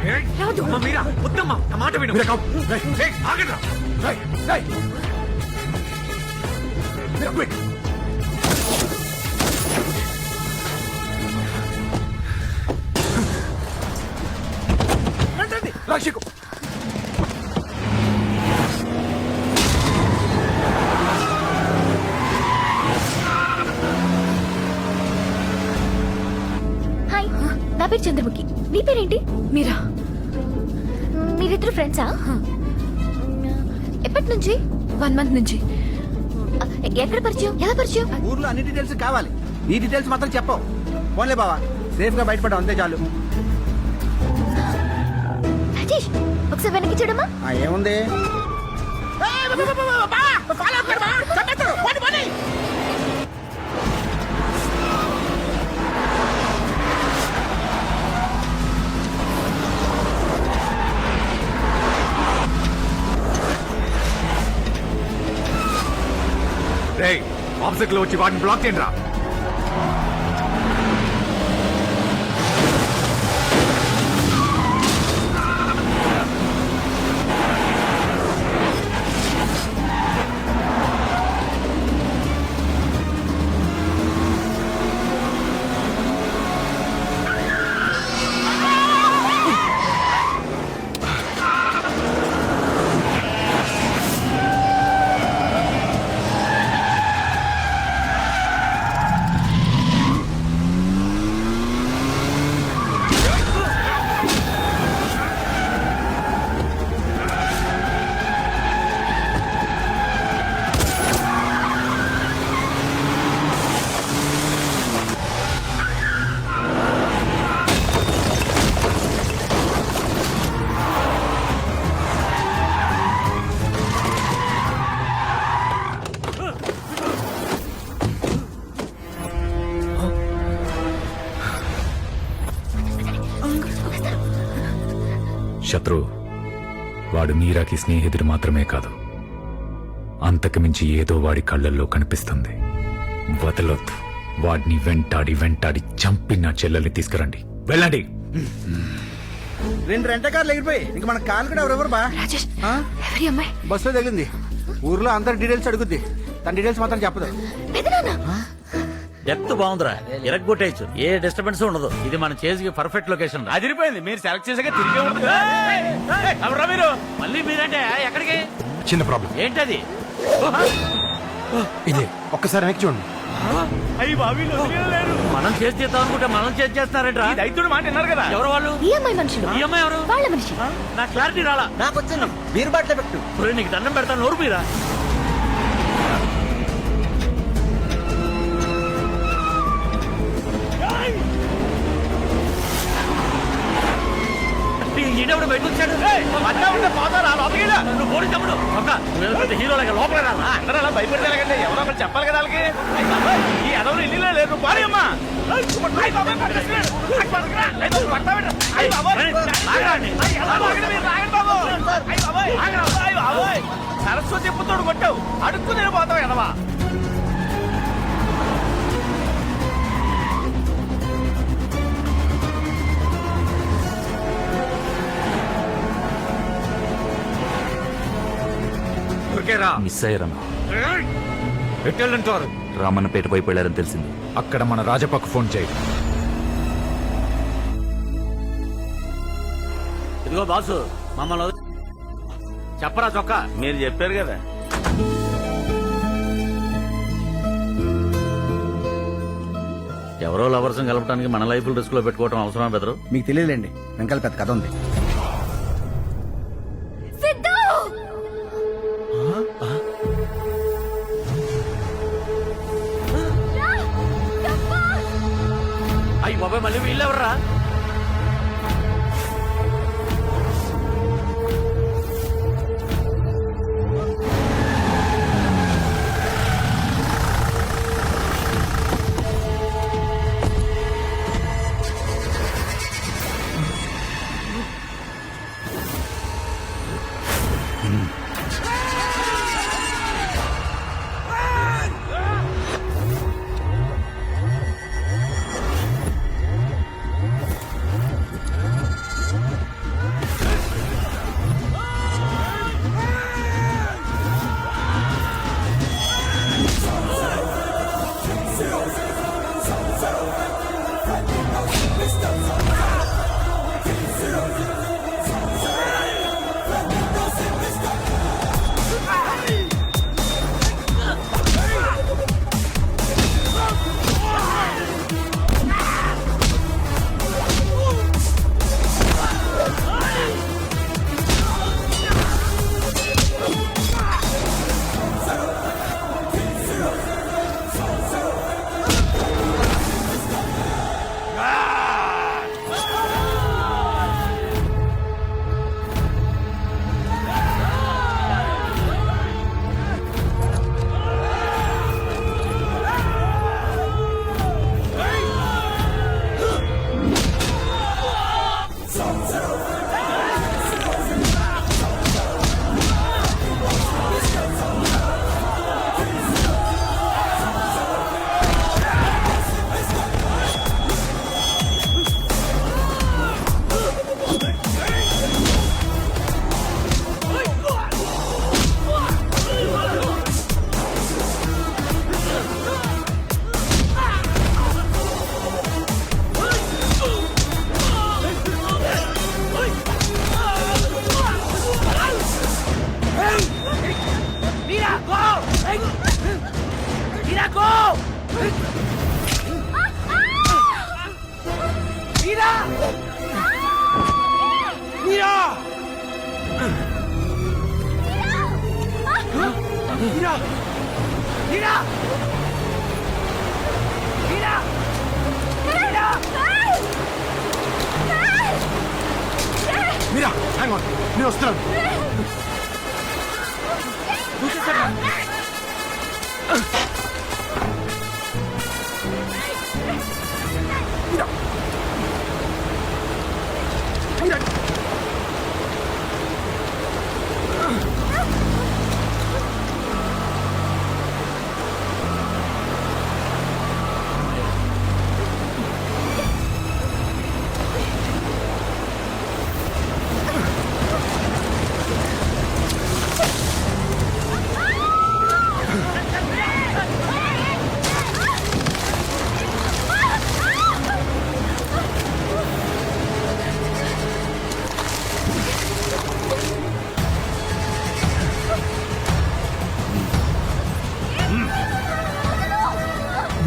రాదు. అమ్మా మీరా వద్దమ్మా నా మాట విను. ఏయ్, ఆగండ్రా. రాక్షకు హాయ్, నా పేరు చంద్రముఖి. నీ పేరేంటి? మీరా. మీరిద్దరు ఫ్రెండ్సా? ఎప్పటి నుంచి? 1 month నుంచి. ఎక్కడ పరిచయం? ఎలా పరిచయం? ఊర్లో అన్ని డీటెయిల్స్ కావాలి, ఈ డీటెయిల్స్ మాత్రం చెప్పవు. పోన్లే బావా, సేఫ్ గా బయటపడ్డావు అంతే చాలు. రాజేష్, ఒకసారి వెనక్కి చూడమ్మా. ఏముంది? రేయ్, ఆబ్జెక్ట్ లో వచ్చి వాటిని బ్లాక్ చేయండి రా. శత్రు వాడు మీరాకి స్నేహితుడు మాత్రమే కాదు, అంతకుమించి ఏదో వాడి కళ్ళల్లో కనిపిస్తుంది. వదలొద్దు. వాడిని వెంటాడి వెంటాడి చంపి నా చెల్లెల్ని తీసుకురండి. వెళ్ళండి. 2 రెంట కార్లు ఎగిరిపోయి ఇంక మన కార్లు కూడా ఎవరెవరు బా? రాజేష్, ఎవరి అమ్మాయి? బస్సులో తగిలింది. ఊర్లో అందరి డీటెయిల్స్ అడుగుద్ది, తన డీటెయిల్స్ మాత్రం చెప్పదు. పెదనాన్న. డెప్త్ బాగుందిరా, ఎరగొట్టేయచ్చు, ఏ డిస్టర్బెన్స్ ఉండదు. ఇది మన చేతికి పర్ఫెక్ట్ లొకేషన్. అదిరిపోయింది. మీరు సెలెక్ట్ చేసాక తిరిగే ఉండదు. ఎవరా మీరు? మళ్ళీ మీరంటే ఎక్కడికి? చిన్న ప్రాబ్లం. ఏంటది? ఇదే ఒక్కసారి వెనక్కి చూడండి. మనం చేసి చేద్దాం అనుకుంటే మనం చేసి చేస్తారంట. రైతుడు మాట విన్నారు కదా. ఎవరు వాళ్ళు? ఈ అమ్మాయి మనుషులు. ఈ అమ్మాయి ఎవరు? వాళ్ళ మనిషి. నా క్లారిటీ రాలా. నాకు వచ్చింది బీరు బాట్ల పెట్టు. నీకు దండం పెడతాను, నోరు మీరా. ఈడెవడు బయటకు వచ్చాడు? నువ్వు పోటీ తమ్ముడు హీరో లాగా లోపల రా. అందరూ అలా భయపడతారండి. ఎవరో ఒకరు చెప్పాలి కదా వాళ్ళకి. ఈ అదవులు ఇల్లు లేరు. నువ్వు పారి అమ్మా. సరస్వతి చెప్పుతోడు కొట్టావు, అడుక్కు నేను పోతావు ఎదవా. మిస్ అయ్యారన్నా. ఎట్టెళ్ళంటారు? రామన్నపేట వైపు వెళ్ళారని తెలిసింది. అక్కడ మన రాజప్పకు ఫోన్ చేయి. ఇదిగో బాసు, మమ్మల్ని చెప్పరా చొక్కా. మీరు చెప్పారు కదా. ఎవరో లవర్స్ కలపడానికి మన లైఫ్ రిస్క్ లో పెట్టుకోవడం అవసరం బెదరు. మీకు తెలియలేండి, వెంకల్ పెద్ద కథ ఉంది. అయ్యి బాబాయ్, మళ్ళీ వీళ్ళెవర్రా? హ్యాంగ్ ఆన్, నేను వస్తున్నాను.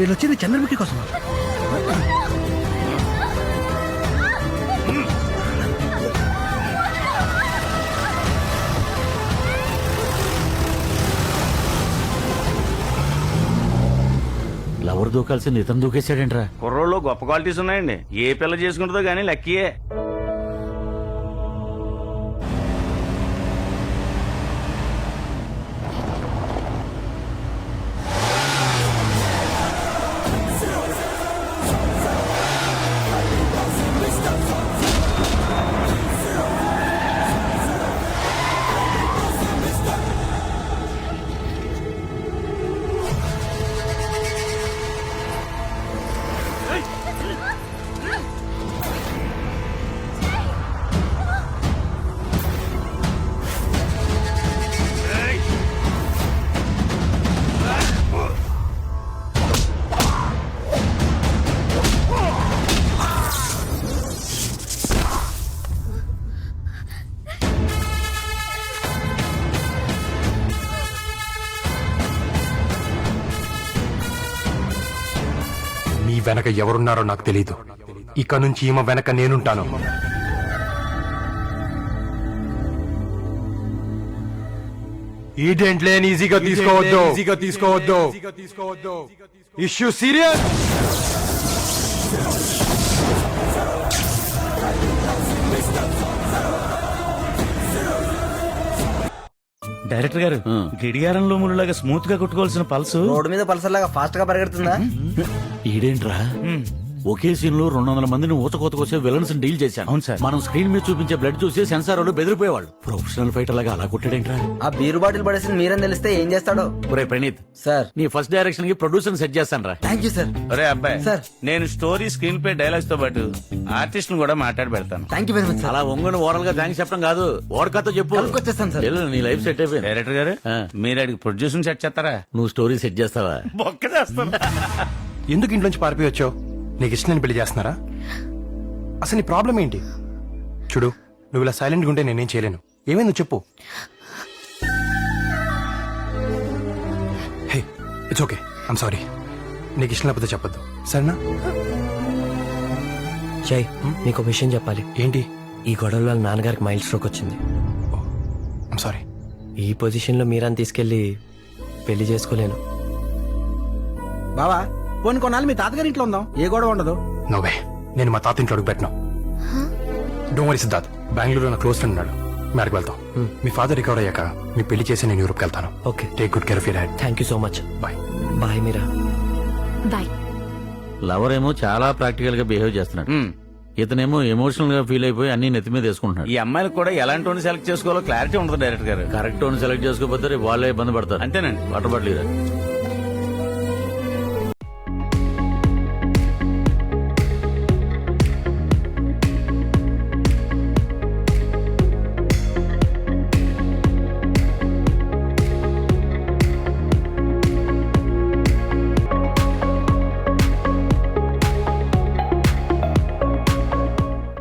వీళ్ళు వచ్చింది చంద్రముఖి కోసం. లవర్ దూకాల్సింది ఇతను దూకేశాడేంట్రా? కుర్రోళ్ళు గొప్ప క్వాలిటీస్ ఉన్నాయండి. ఏ పిల్ల చేసుకుంటుందో గానీ లక్కీయే. మీ వెనక ఎవరున్నారో నాకు తెలీదు. ఇక నుంచి ఈమె వెనక నేనుంటాను. ఈ డెంట్ లేని ఈజీగా తీసుకోవద్దు. Issue serious. డైరెక్టర్ గారు, గడియారంలో ముళ్ళలాగా స్మూత్ గా కొట్టుకోవాల్సిన పల్స్ రోడ్డు మీద పల్సర్ లాగా ఫాస్ట్ గా పరిగెడుతుందా? ఈడేంట్రా ఒకే సీన్ లో 200 మందిని ఊచకోత కోసే విలన్స్ డీల్ చేశాను. అవును సార్. మనం స్క్రీన్ మీద చూపించే బ్లడ్ చూసి సెన్సార్ వాళ్ళు బెదిరిపోయేవాళ్ళు. ప్రొఫెషనల్ ఫైటర్ లాగా అలా కొట్టాడేంట్రా? ఆ బీరు బాటిల్ పడేసి మీరని తెలిస్తే ఏం చేస్తాడో. ఒరే ప్రణీత్, సార్ నీ ఫస్ట్ డైరెక్షన్ కి ప్రొడ్యూసర్ సెట్ చేస్తాను రా. Thank you sir. ఒరే అబ్బాయి, సార్. నేను స్టోరీ స్క్రీన్ ప్లే డైలాగ్స్ తో పాటు ఆర్టిస్ట్ కూడా మాట్లాడి పెడతాను. Thank you very much sir. అలా ఒంగని ఓరల్ గా థ్యాంక్స్ చెప్పడం కాదు, ఓడకతో చెప్పు. కలుపుకొచ్చేస్తాను సార్. వెళ్ళు, నీ లైఫ్ సెట్ అయిపోయింది. డైరెక్టర్ గారు, ఆ. మీరు అడిగి ప్రొడ్యూసర్ సెట్ చేస్తారా? నువ్వు స్టోరీ సెట్ చేస్తావా? బొక్క చేస్తాను. ఎందుకు ఇంట్లోంచి పారిపోయి వచ్చావు? నీకు ఇష్టం పెళ్లి చేస్తున్నారా? అసలు నీ ప్రాబ్లం ఏంటి? చూడు, నువ్వు ఇలా సైలెంట్ గా ఉంటే నేనేం చేయలేను. ఏమైందో చెప్పు. హే, ఇట్స్ ఓకే, ఐమ్ సారీ. నీకు ఇష్టం లేకపోతే చెప్పొద్దు, సరేనా? జై, నీకు విషయం చెప్పాలి. ఏంటి? ఈ గొడవల వల్ల నాన్నగారికి మైల్డ్ స్ట్రోక్ వచ్చింది. I'm sorry. ఈ పొజిషన్ లో మీరని తీసుకెళ్లి పెళ్లి చేసుకోలేను. బావా, పోనీ కొన్నాళ్ళు మీ తాతగారి ఇంట్లో ఉందాం, ఏ గొడవ ఉండదు. నోవే, నేను మా తాత ఇంట్లో అడుగు పెట్టను. డోంట్ వరీ సిద్ధార్థ్, బెంగళూరులో నా క్లోజ్ ఫ్రెండ్ ఉన్నాడు. మేరకు వెళ్తాం. మీ ఫాదర్ రికవర్ అయ్యాక మీ పెళ్లి చేసి నేను యూరోప్కి వెళ్తాను. Okay. Take good care of your dad. Thank you so much. Bye. Bye Meera. Bye. Lover ఏమో చాలా ప్రాక్టికల్ గా బిహేవ్ చేస్తున్నాడు. ఇతనేమో ఎమోషనల్ గా ఫీల్ అయిపోయి అన్ని నెత్తి మీద వేసుకుంటున్నాడు. ఈ అమ్మాయిలకు కూడా ఎలాంటి వాడిని సెలెక్ట్ చేసుకోవాలో క్లారిటీ ఉండదు డైరెక్టర్ గారు. కరెక్ట్ సెలెక్ట్ చేసుకోకపోతే రేపు వాళ్ళే ఇబ్బంది పడతారు. అంతేనండి. వాటర్ బాటిల్ ఇరా.